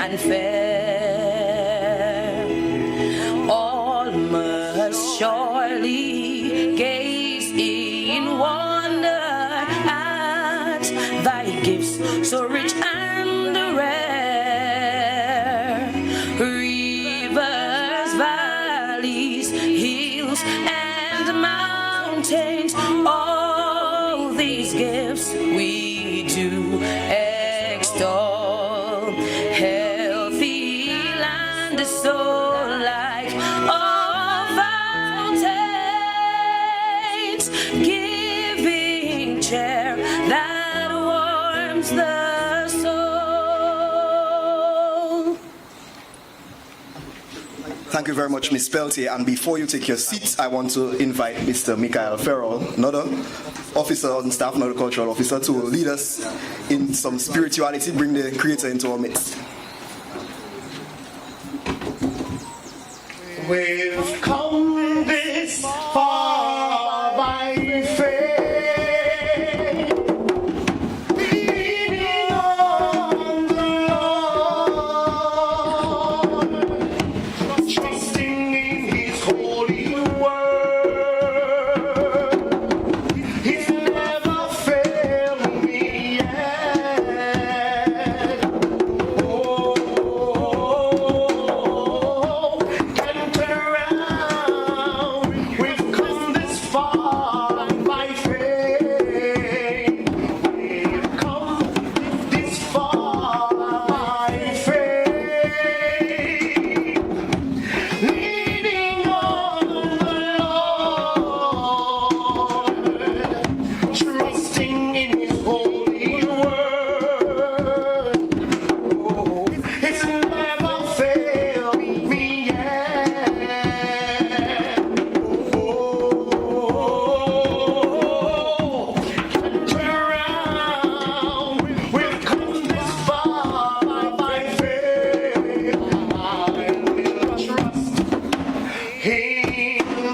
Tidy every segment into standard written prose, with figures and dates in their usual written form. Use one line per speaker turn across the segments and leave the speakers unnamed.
and fair. All must surely gaze in wonder at thy gifts so rich and rare. Rivers, valleys, hills, and mountains, all these gifts we do extol. Healthy land is so like all fountains, giving cheer that warms the soul.
Thank you very much, Ms. Peltier. And before you take your seats, I want to invite Mr. Michael Farrell, another officer on staff, another cultural officer, to lead us in some spirituality, bring the Creator into our midst.
We've come this far by faith, leaning on the Lord, trusting in His holy word. He's never failed me yet. Oh, can't turn around. We've come this far by faith. We've come this far by faith, leaning on the Lord, trusting in His holy word. Oh, it's never failed me yet. Oh, can't turn around. We've come this far by faith. I will trust in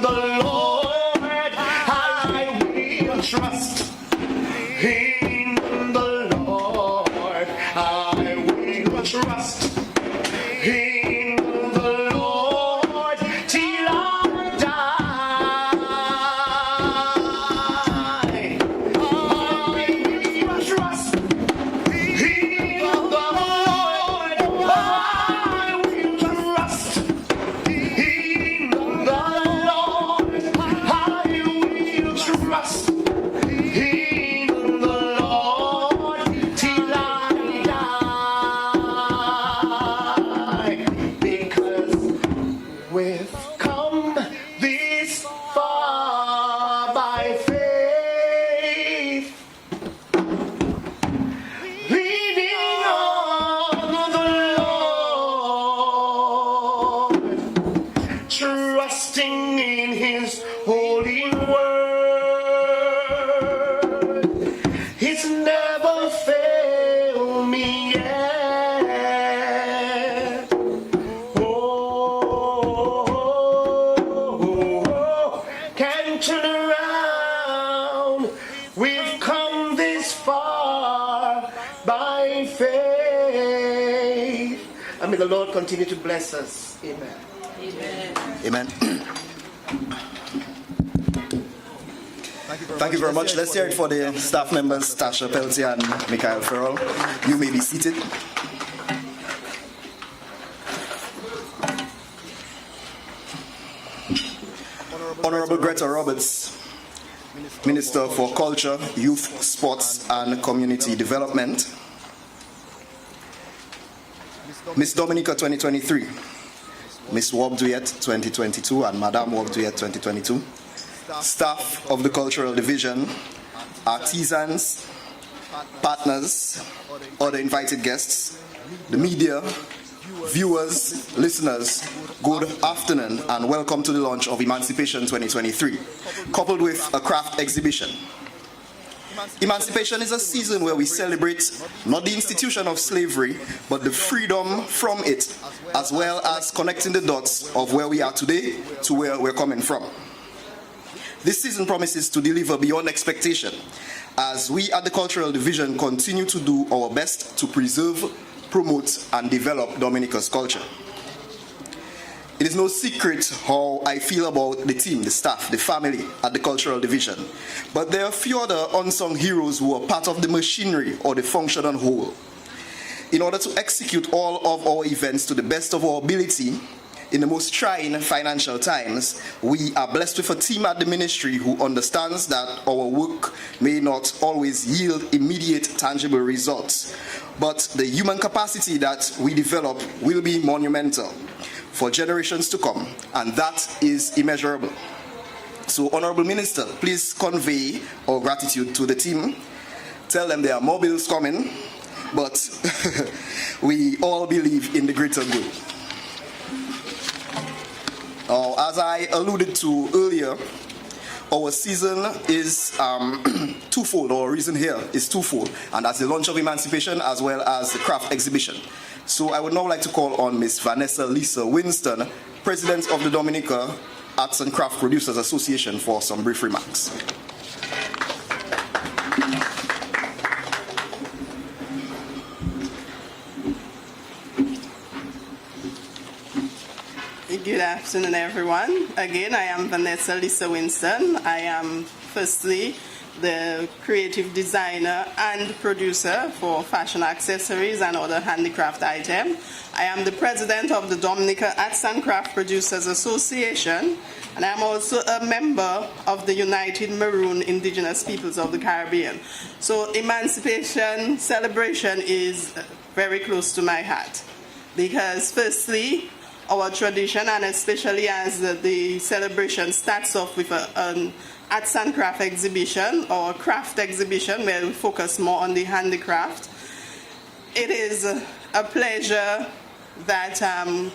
the Lord. I will trust in the Lord. I will trust in the Lord till I die. I will trust in the Lord. I will trust in the Lord. I will trust in the Lord till I die. Because we've come this far by faith, leaning on the Lord, trusting in His holy word. He's never failed me yet. Oh, can't turn around. We've come this far by faith. And may the Lord continue to bless us. Amen.
Amen. Thank you very much. Let's hear it for the staff members, Tasha Peltier and Michael Farrell. You may be seated. Honorable Greta Roberts, Minister for Culture, Youth, Sports and Community Development. Miss Dominica 2023, Miss Wobduyet 2022 and Madame Wobduyet 2022. Staff of the Cultural Division, artisans, partners, other invited guests, the media, viewers, listeners, good afternoon and welcome to the launch of Emancipation 2023, coupled with a craft exhibition. Emancipation is a season where we celebrate not the institution of slavery, but the freedom from it, as well as connecting the dots of where we are today to where we're coming from. This season promises to deliver beyond expectation, as we at the Cultural Division continue to do our best to preserve, promote, and develop Dominica's culture. It is no secret how I feel about the team, the staff, the family at the Cultural Division. But there are a few other unsung heroes who are part of the machinery or the function on whole. In order to execute all of our events to the best of our ability, in the most trying financial times, we are blessed with a team at the ministry who understands that our work may not always yield immediate tangible results, but the human capacity that we develop will be monumental for generations to come, and that is immeasurable. So, Honorable Minister, please convey our gratitude to the team. Tell them there are more bills coming, but we all believe in the greater good. As I alluded to earlier, our season is twofold. Our reason here is twofold, and that's the launch of Emancipation as well as the craft exhibition. So I would now like to call on Ms. Vanessa Lisa Winston, President of the Dominica Arts and Craft Producers Association, for some brief remarks.
Good afternoon, everyone. Again, I am Vanessa Lisa Winston. I am firstly the creative designer and producer for fashion accessories and other handicraft items. I am the president of the Dominica Arts and Craft Producers Association, and I am also a member of the United Maroon Indigenous Peoples of the Caribbean. So Emancipation celebration is very close to my heart because firstly, our tradition, and especially as the celebration starts off with an arts and craft exhibition or craft exhibition where we focus more on the handicraft. It is a pleasure that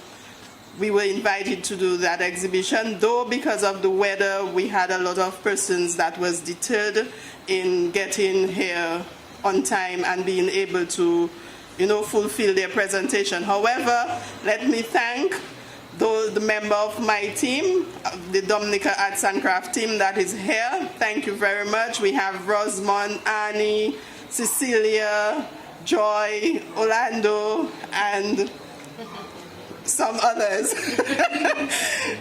we were invited to do that exhibition, though because of the weather we had a lot of persons that was deterred in getting here on time and being able to fulfill their presentation. However, let me thank the member of my team, the Dominica Arts and Craft team that is here. Thank you very much. We have Rosamond, Annie, Cecilia, Joy, Orlando, and some others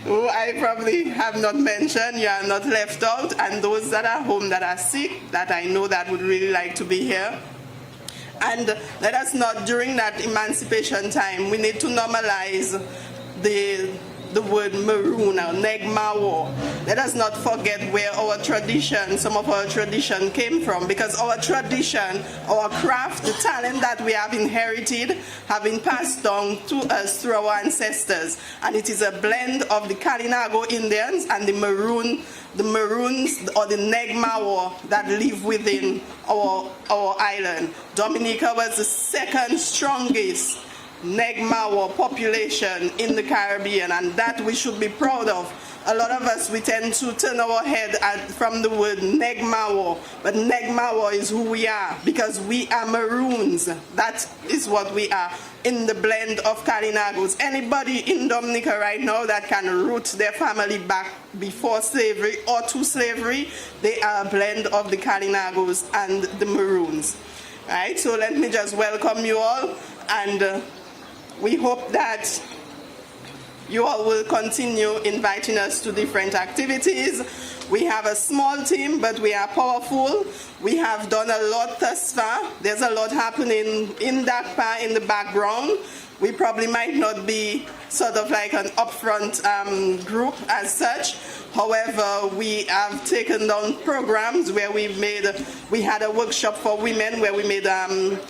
who I probably have not mentioned. You are not left out, and those that are home that are sick that I know that would really like to be here. And let us not, during that emancipation time, we need to normalize the word maroon or negmawo. Let us not forget where our tradition, some of our tradition came from, because our tradition, our craft, the talent that we have inherited have been passed down to us through our ancestors. And it is a blend of the Kalinago Indians and the Maroons or the Negmawo that live within our island. Dominica was the second strongest Negmawo population in the Caribbean, and that we should be proud of. A lot of us, we tend to turn our head from the word Negmawo, but Negmawo is who we are, because we are Maroons. That is what we are, in the blend of Kalinagos. Anybody in Dominica right now that can root their family back before slavery or to slavery, they are a blend of the Kalinagos and the Maroons. Right? So let me just welcome you all, and we hope that you all will continue inviting us to different activities. We have a small team, but we are powerful. We have done a lot thus far. There's a lot happening in DACPA in the background. We probably might not be sort of like an upfront group as such. However, we have taken down programs where we had a workshop for women where we made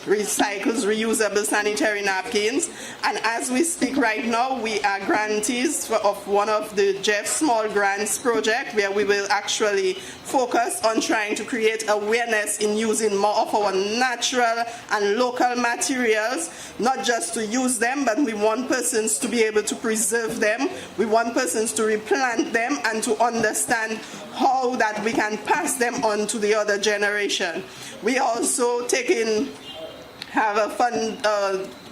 reusable sanitary napkins. And as we speak right now, we are grantees of one of the Jeff Small Grants project, where we will actually focus on trying to create awareness in using more of our natural and local materials, not just to use them, but we want persons to be able to preserve them. We want persons to replant them and to understand how that we can pass them on to the other generation. We also have a fund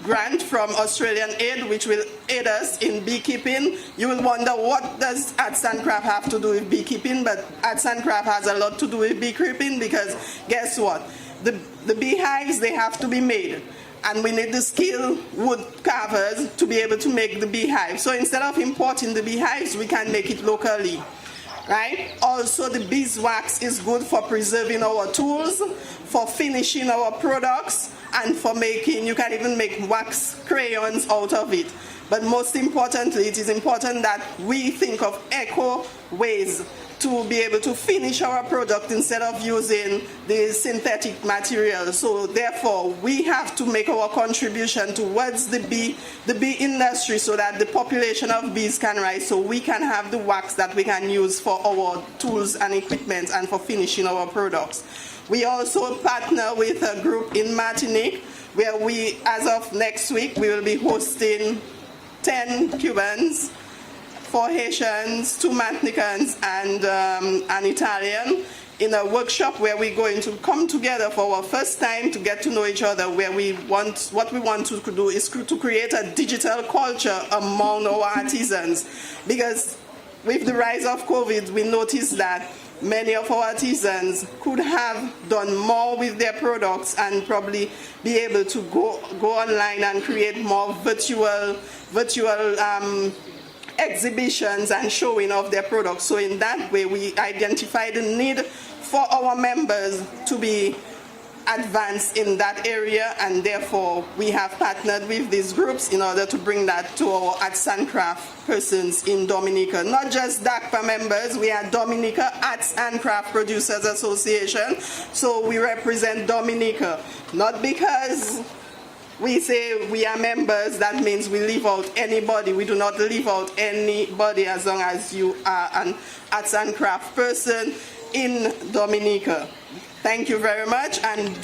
grant from Australian Aid, which will aid us in beekeeping. You will wonder, what does arts and craft have to do with beekeeping? But arts and craft has a lot to do with beekeeping, because guess what? The beehives, they have to be made. and we need the skilled wood carvers to be able to make the beehive. So instead of importing the beehives, we can make it locally, right? Also, the beeswax is good for preserving our tools, for finishing our products, and for making, you can even make wax crayons out of it. But most importantly, it is important that we think of eco ways to be able to finish our product instead of using the synthetic material. So therefore, we have to make our contribution towards the bee industry so that the population of bees can rise, so we can have the wax that we can use for our tools and equipment and for finishing our products. We also partner with a group in Martinique where we, as of next week, we will be hosting 10 Cubans, 4 Haitians, 2 Martinicans, and an Italian in a workshop where we're going to come together for our first time to get to know each other, where what we want to do is to create a digital culture among our artisans. Because with the rise of COVID, we noticed that many of our artisans could have done more with their products and probably be able to go online and create more virtual exhibitions and showing of their products. So in that way, we identify the need for our members to be advanced in that area, and therefore we have partnered with these groups in order to bring that to our arts and craft persons in Dominica. Not just DACPA members, we are Dominica Arts and Craft Producers Association, so we represent Dominica, not because we say we are members, that means we leave out anybody. We do not leave out anybody as long as you are an arts and craft person in Dominica. Thank you very much, and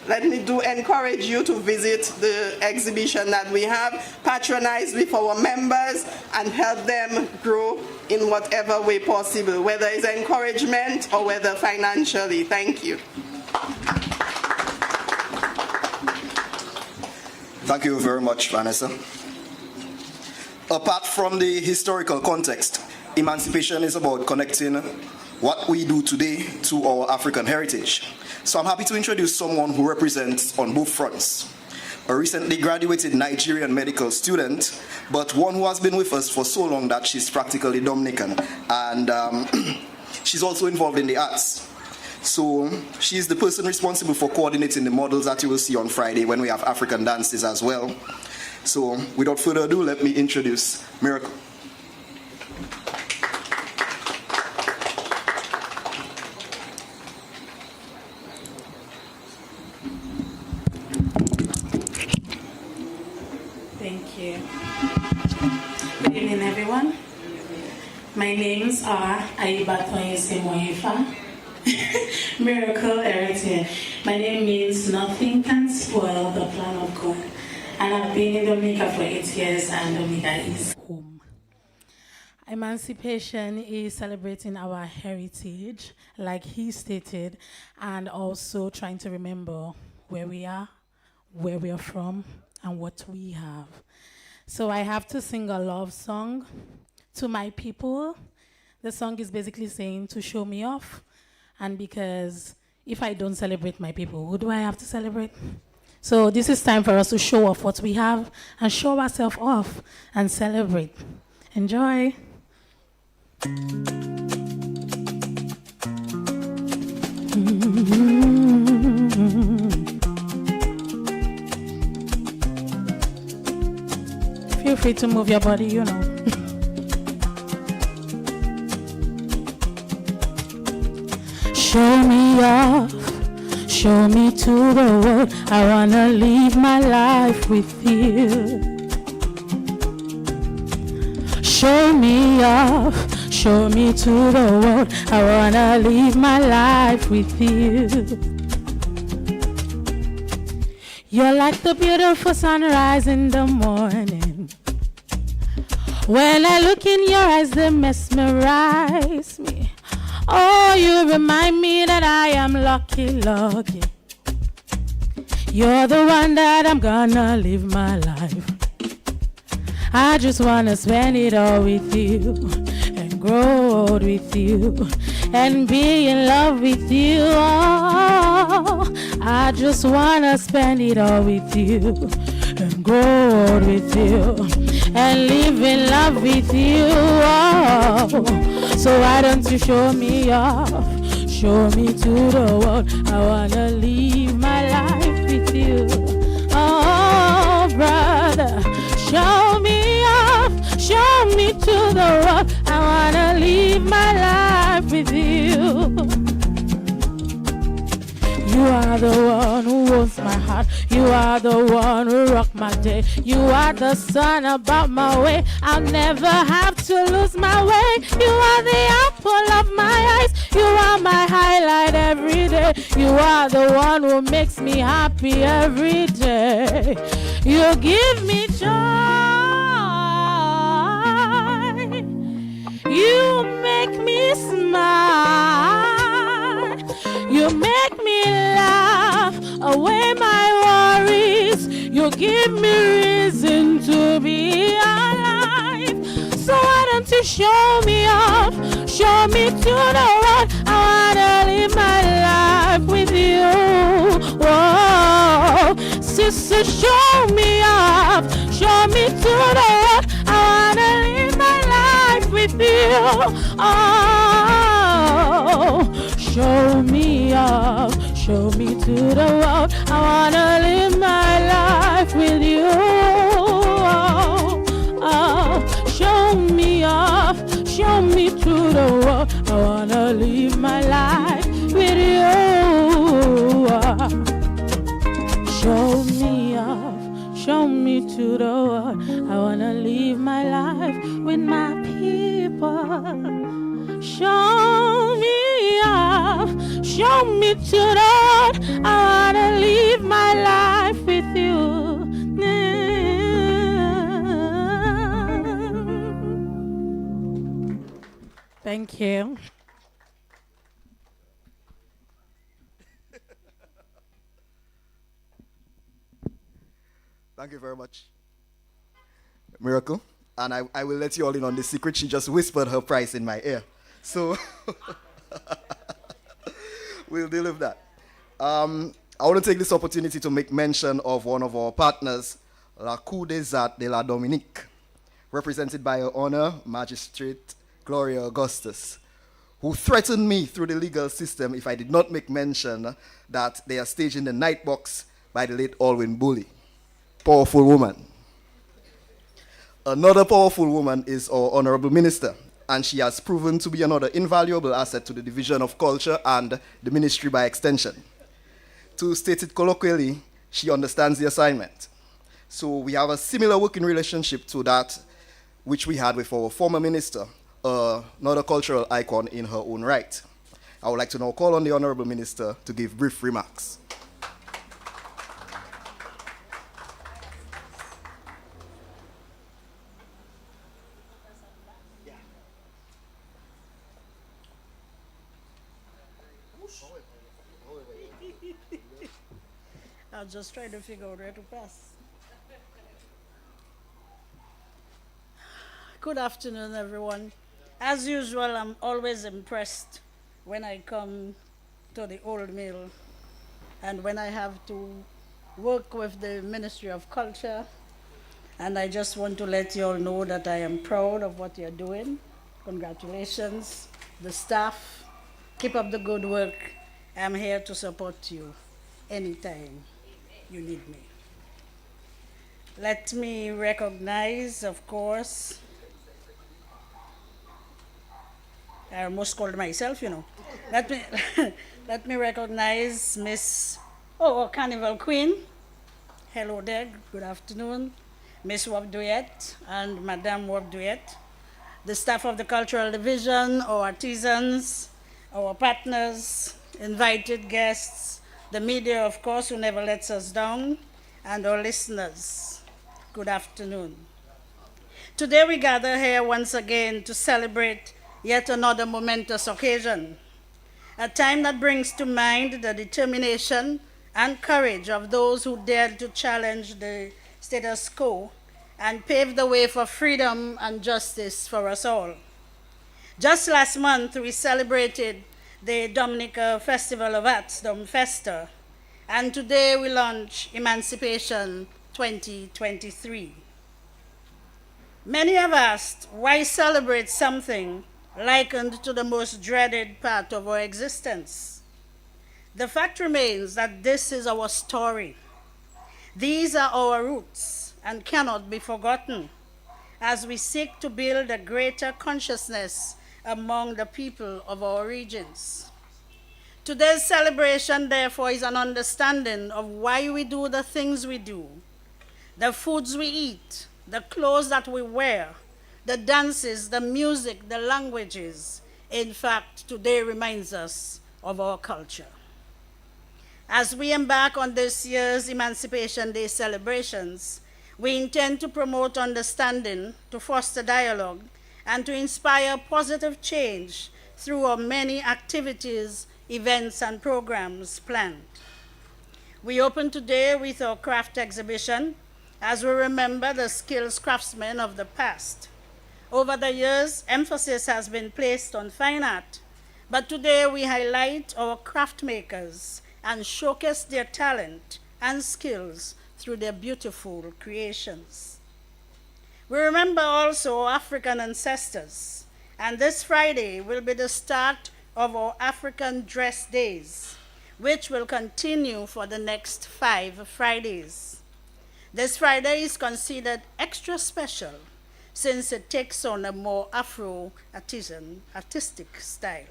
let me encourage you to visit the exhibition that we have, patronize with our members, and help them grow in whatever way possible, whether it's encouragement or whether financially. Thank you.
Thank you very much, Vanessa. Apart from the historical context, Emancipation is about connecting what we do today to our African heritage. So I'm happy to introduce someone who represents on both fronts. A recently graduated Nigerian medical student, but one who has been with us for so long that she's practically Dominican. And she's also involved in the arts. So she's the person responsible for coordinating the models that you will see on Friday when we have African dances as well. So without further ado, let me introduce Miracle.
Thank you. Good evening, everyone. My names are Aibatoye Semoyefa. Miracle Heritage. My name means nothing can spoil the plan of God. And I've been in Dominica for 8 years, and Dominica is home. Emancipation is celebrating our heritage, like he stated, and also trying to remember where we are from, and what we have. So I have to sing a love song to my people. The song is basically saying to show me off. And because if I don't celebrate my people, who do I have to celebrate? So this is time for us to show off what we have and show ourselves off and celebrate. Enjoy. Feel free to move your body, you know. Show me off, show me to the world. I wanna live my life with you. Show me off, show me to the world. I wanna live my life with you. You're like the beautiful sunrise in the morning. When I look in your eyes, they mesmerize me. Oh, you remind me that I am lucky, lucky. You're the one that I'm gonna live my life. I just wanna spend it all with you and grow old with you and be in love with you. Oh, I just wanna spend it all with you and grow old with you and live in love with you. Oh, so why don't you show me off? Show me to the world. I wanna live my life with you. Oh, brother, show me off. Show me to the world. I wanna live my life with you. You are the one who owns my heart. You are the one who rock my day. You are the sun about my way. I'll never have to lose my way. You are the apple of my eyes. You are my highlight every day. You are the one who makes me happy every day. You give me joy. You make me smile. You make me laugh away my worries. You give me reason to be alive. So why don't you show me off? Show me to the world. I wanna live my life with you. Whoa, sister, show me off. Show me to the world. I wanna live my life with you. Oh, show me off. Show me to the world. I wanna live my life with you. Oh, show me off. Show me to the world. I wanna live my life with you. Show me off. Show me to the world. I wanna live my life with my people. Show me off. Show me to the world. I wanna live my life with you. Thank you.
Thank you very much, Miracle. And I will let you all in on the secret. She just whispered her price in my ear. So we'll deal with that. I want to take this opportunity to make mention of one of our partners, La Cour des Arts de la Dominique, represented by Her Honor Magistrate Gloria Augustus, who threatened me through the legal system if I did not make mention that they are staging the night box by the late Alwyn Bully. Powerful woman. Another powerful woman is our Honorable Minister, and she has proven to be another invaluable asset to the Division of Culture and the Ministry by extension. To state it colloquially, she understands the assignment. So we have a similar working relationship to that which we had with our former minister, another cultural icon in her own right. I would like to now call on the Honorable Minister to give brief remarks.
I'll just try to figure out where to pass. Good afternoon, everyone. As usual, I'm always impressed when I come to the old mill and when I have to work with the Ministry of Culture. And I just want to let you all know that I am proud of what you're doing. Congratulations, the staff. Keep up the good work. I'm here to support you anytime you need me. Let me recognize, of course, I almost called myself, you know. Let me recognize Miss, Carnival Queen. Hello there, good afternoon. Miss Wabduyet and Madame Wabduyet, the staff of the Cultural Division, our artisans, our partners, invited guests, the media, of course, who never lets us down, and our listeners. Good afternoon. Today we gather here once again to celebrate yet another momentous occasion, a time that brings to mind the determination and courage of those who dared to challenge the status quo and pave the way for freedom and justice for us all. Just last month, we celebrated the Dominica Festival of Arts, Domfesta, And today we launch Emancipation 2023. Many have asked, why celebrate something likened to the most dreaded part of our existence? The fact remains that this is our story. These are our roots and cannot be forgotten as we seek to build a greater consciousness among the people of our regions. Today's celebration, therefore, is an understanding of why we do the things we do, the foods we eat, the clothes that we wear, the dances, the music, the languages. In fact, today reminds us of our culture. As we embark on this year's Emancipation Day celebrations, we intend to promote understanding, to foster dialogue, and to inspire positive change through our many activities, events, and programs planned. We open today with our craft exhibition as we remember the skilled craftsmen of the past. Over the years, emphasis has been placed on fine art, but today we highlight our craft makers and showcase their talent and skills through their beautiful creations. We remember also our African ancestors, and this Friday will be the start of our African Dress Days, which will continue for the next 5 Fridays. This Friday is considered extra special since it takes on a more Afro-artistic style.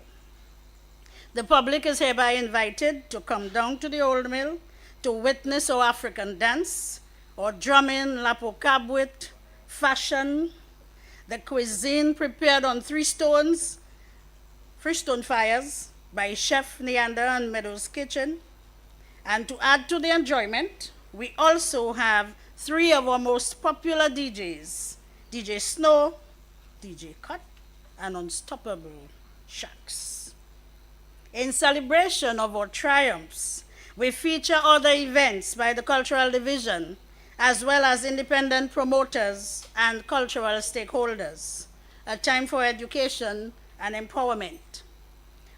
The public is hereby invited to come down to the Old Mill to witness our African dance, our drumming, lapo kabwit, fashion, the cuisine prepared on 3 stone fires by Chef Neander and Meadows Kitchen. And to add to the enjoyment, we also have 3 of our most popular DJs, DJ Snow, DJ Cut, and Unstoppable Shacks. In celebration of our triumphs, we feature other events by the Cultural Division, as well as independent promoters and cultural stakeholders, a time for education and empowerment.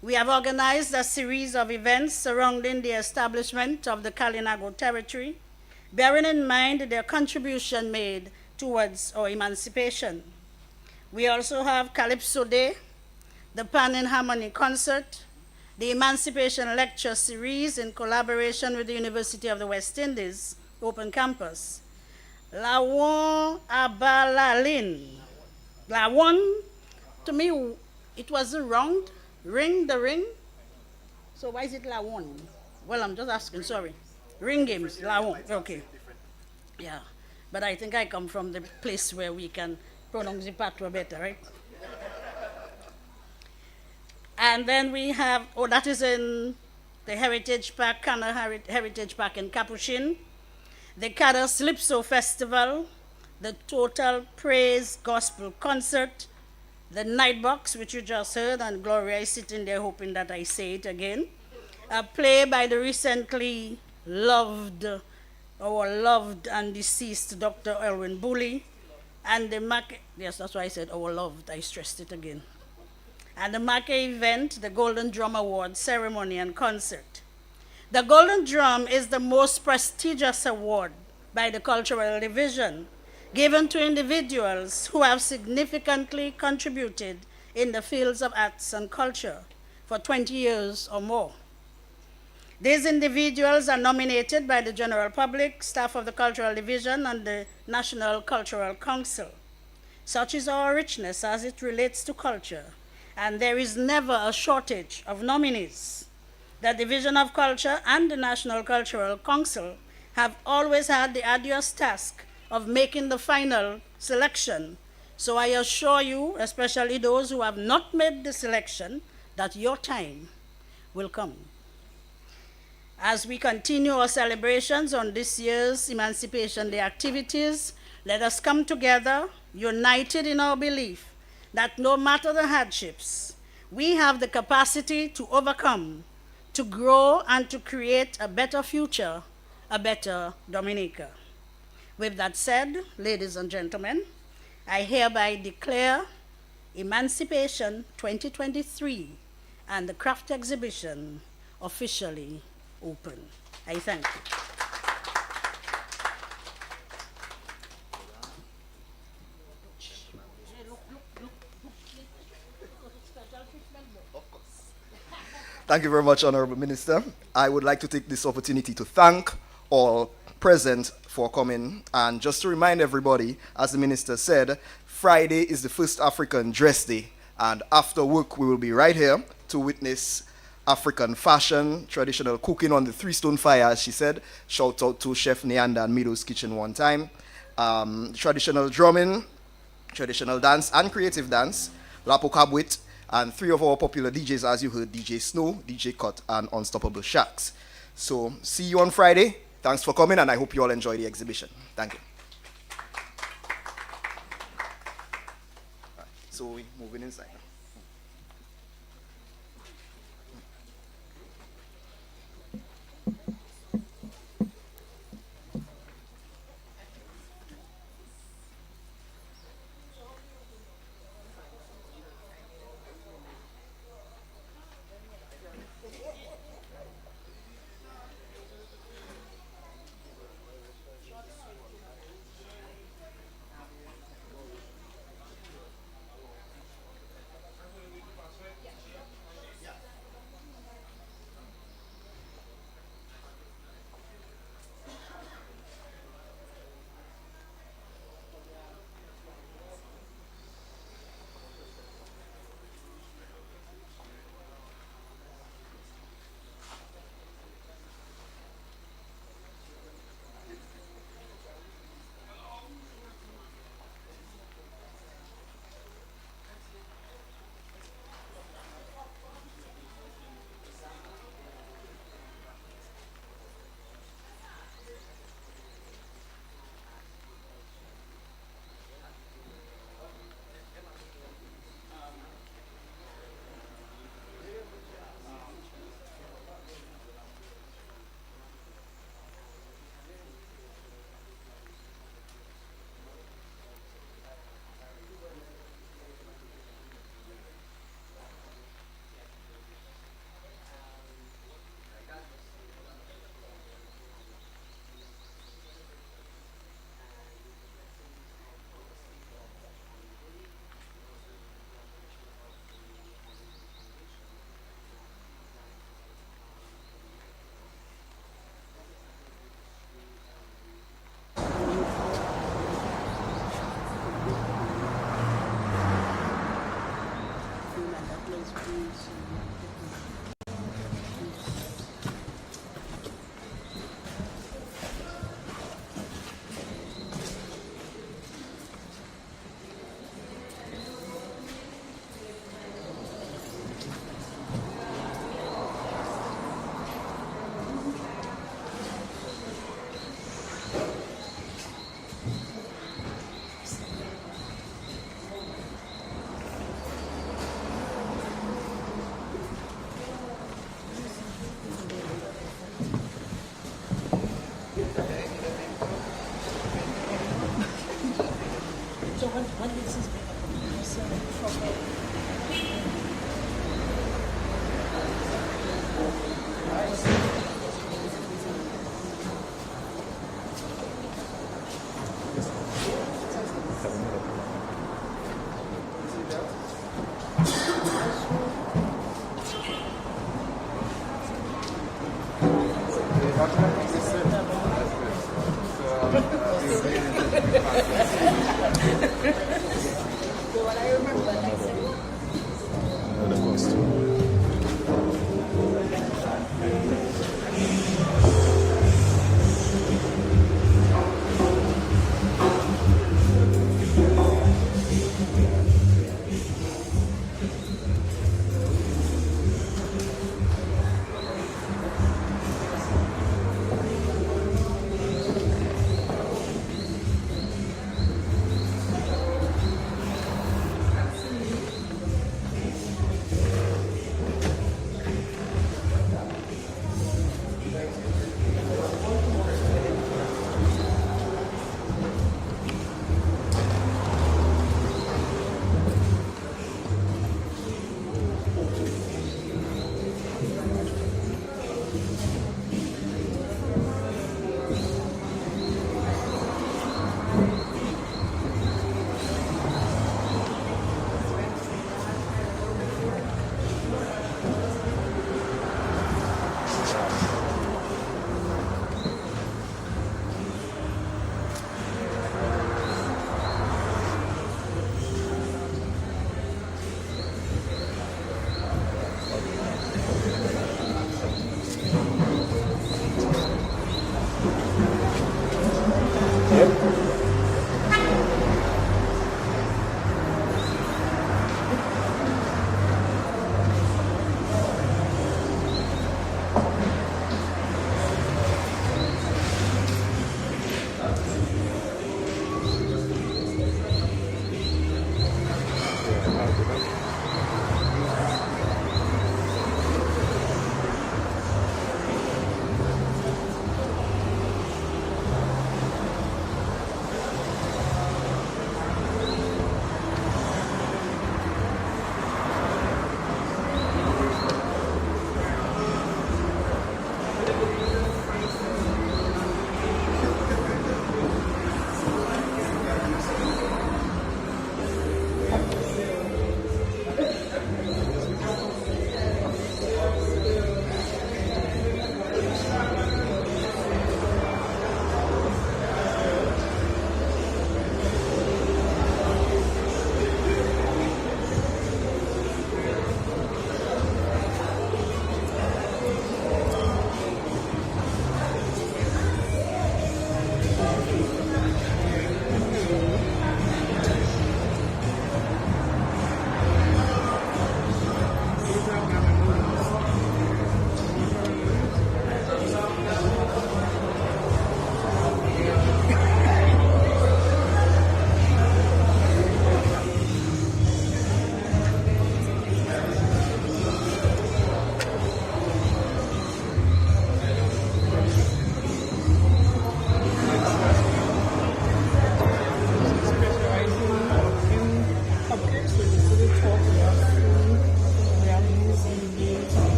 We have organized a series of events surrounding the establishment of the Kalinago territory, bearing in mind their contribution made towards our emancipation. We also have Calypso Day, the Pan in Harmony concert, the Emancipation Lecture Series in collaboration with the University of the West Indies, Open Campus. Lawon Abalalin. Lawon, to me, it was a round, ring the ring. So why is it Lawon? Well, I'm just asking, sorry. Ring games, Lawon, okay. Yeah, but I think I come from the place where we can pronounce the patois better, right? And then we have, that is in the Heritage Park, Kana Heritage Park in Capuchin, the Kada Slipso Festival, the Total Praise Gospel Concert, the Nightbox, which you just heard, and Gloria is sitting there hoping that I say it again, a play by the recently loved and deceased Dr. Elwin Bully, and the yes, that's why I said our loved, I stressed it again. And the Mackay event, the Golden Drum Award ceremony and concert. The Golden Drum is the most prestigious award by the Cultural Division, given to individuals who have significantly contributed in the fields of arts and culture for 20 years or more. These individuals are nominated by the general public, staff of the Cultural Division, and the National Cultural Council. Such is our richness as it relates to culture, and there is never a shortage of nominees. The Division of Culture and the National Cultural Council have always had the arduous task of making the final selection. So I assure you, especially those who have not made the selection, that your time will come. As we continue our celebrations on this year's Emancipation Day activities, let us come together, united in our belief that no matter the hardships, we have the capacity to overcome, to grow, and to create a better future, a better Dominica. With that said, ladies and gentlemen, I hereby declare Emancipation 2023 and the craft exhibition officially open. I thank you.
Thank you very much, Honorable Minister. I would like to take this opportunity to thank all present for coming. And just to remind everybody, as the Minister said, Friday is the first African Dress Day. And after work, we will be right here to witness African fashion, traditional cooking on the three-stone fire, as she said. Shout out to Chef Neanda and Meadows Kitchen one time. Traditional drumming, traditional dance, and creative dance. Lapo Kabwit, and three of our popular DJs, as you heard, DJ Snow, DJ Cut, and Unstoppable Shacks. So, see you on Friday. Thanks for coming, and I hope you all enjoy the exhibition. Thank you. Right, so, we're moving inside.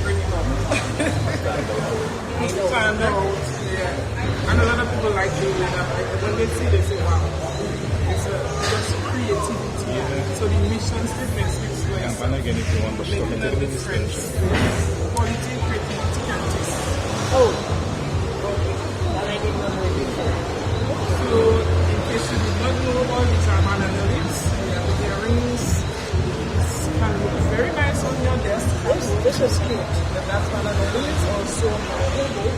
bring it up. Stand out, yeah. And a lot of people like doing that. Like, when they see, they say, wow, it's just creativity. So the mission statement speaks for itself.
And again, if you want to
Making a difference. Quality, creativity, and taste.
Oh, that I did not know before.
So, in case you did not know about these are banana leaves, they are the earrings. This can look very nice on your desk.
This was cute.
But that's banana leaves, also elbow.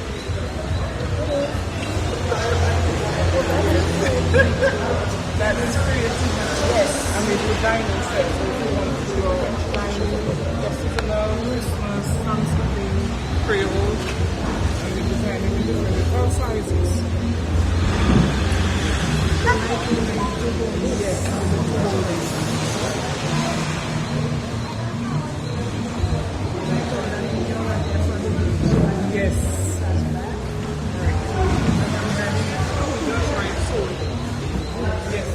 That is creativity.
Yes.
I mean, the dining set. So if you want to do your dining, your seasonal, Christmas, Thanksgiving, Creole, and the designing with different all sizes. Yes. Oh, that's right. So, yes.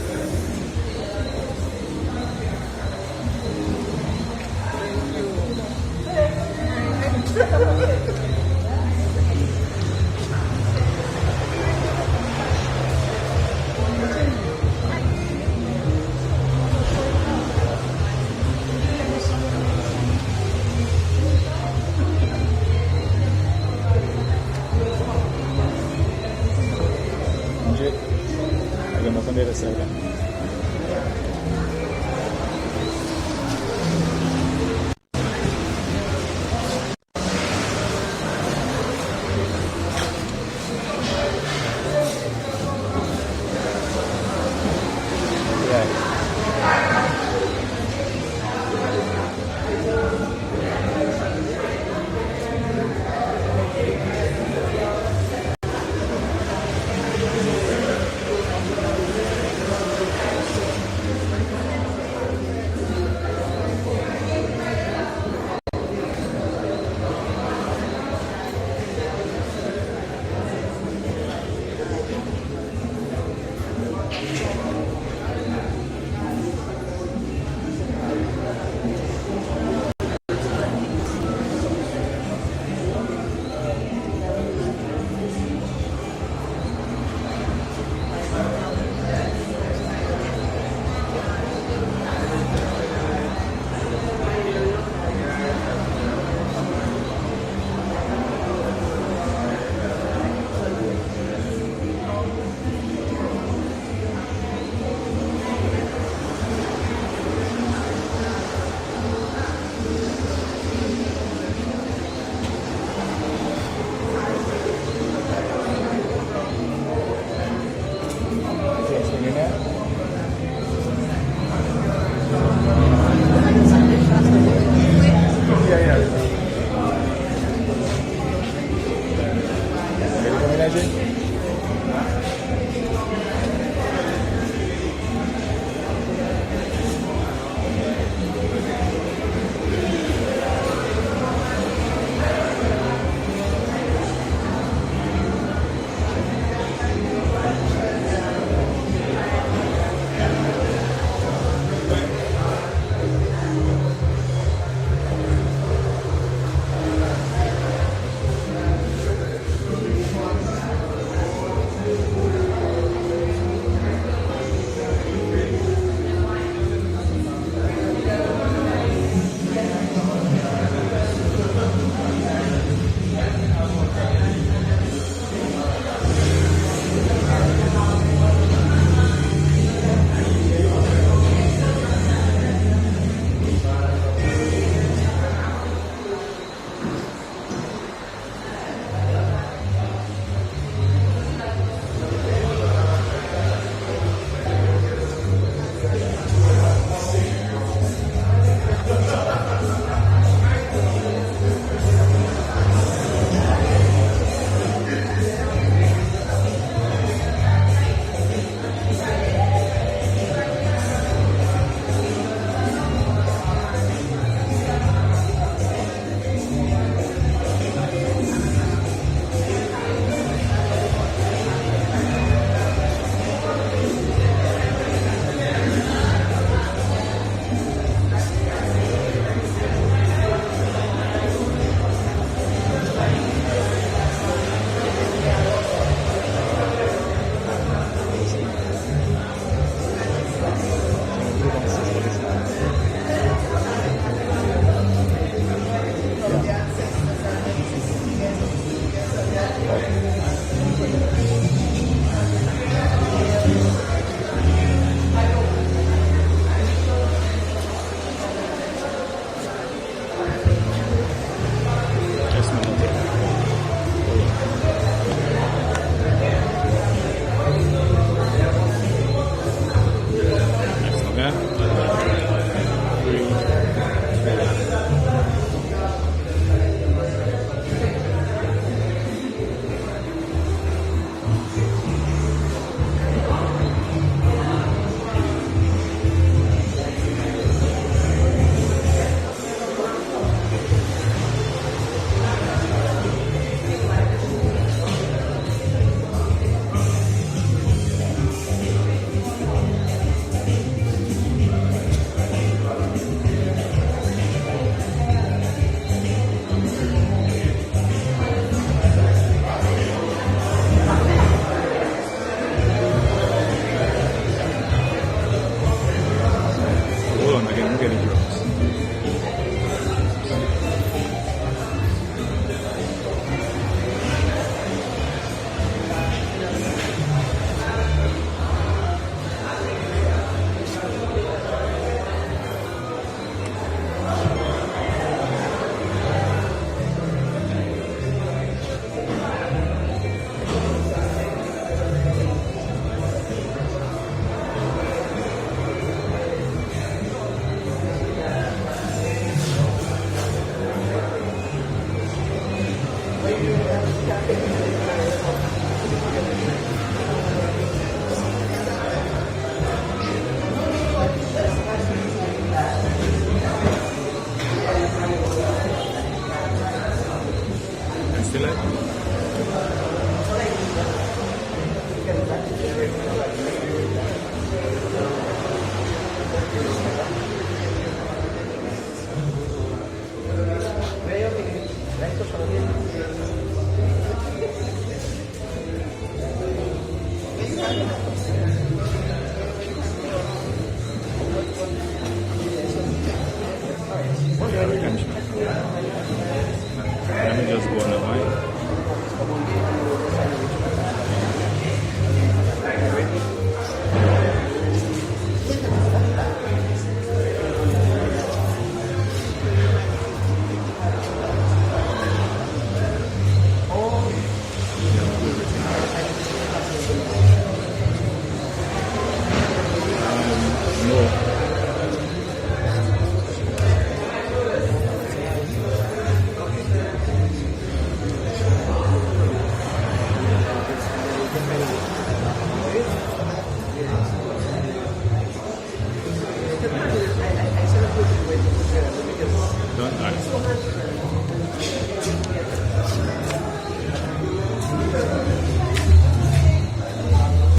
Agak makan dia rasa kan. Still like? Let me just go on the line.